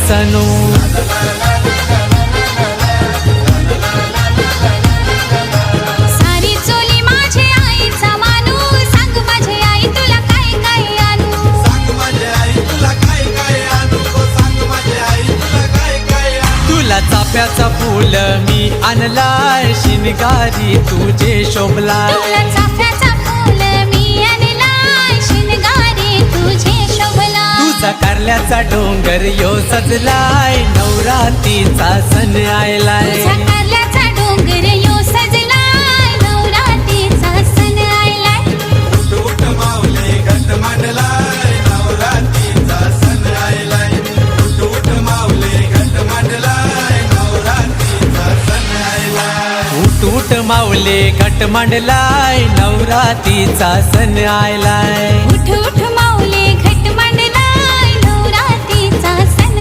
सनू. सारी चोली माझे आईचा मानू, सांग माझे आई तुला काय काय आणू. सांग माझी आई तुला काय काय आणू, सांग माझी आई तुला काय काय आणू. तुला चाफ्याचा फूल मी आणलाय, शिनगारी तुझे शोभलाय. तुला चाफ्याचा फूल मी आणलाय, शिनगारी तुझे शोभला. तुझा कारल्याचा डोंगर यो सजलाय, नवरात्रीचा सण आयलाय. तुझा कारल्याचा डोंगर यो सजलाय, नवरात्रीचा सण आयलाय. उठ उठ माऊली घट मांडलाय, नवरात्रीचा सण आयलाय. उठ उठ माऊली घट मांडलाय, नवरात्रीचा सण आयलाय. उठ उठ माऊले घट मांडलाय, नवरात्रीचा सण आयलाय.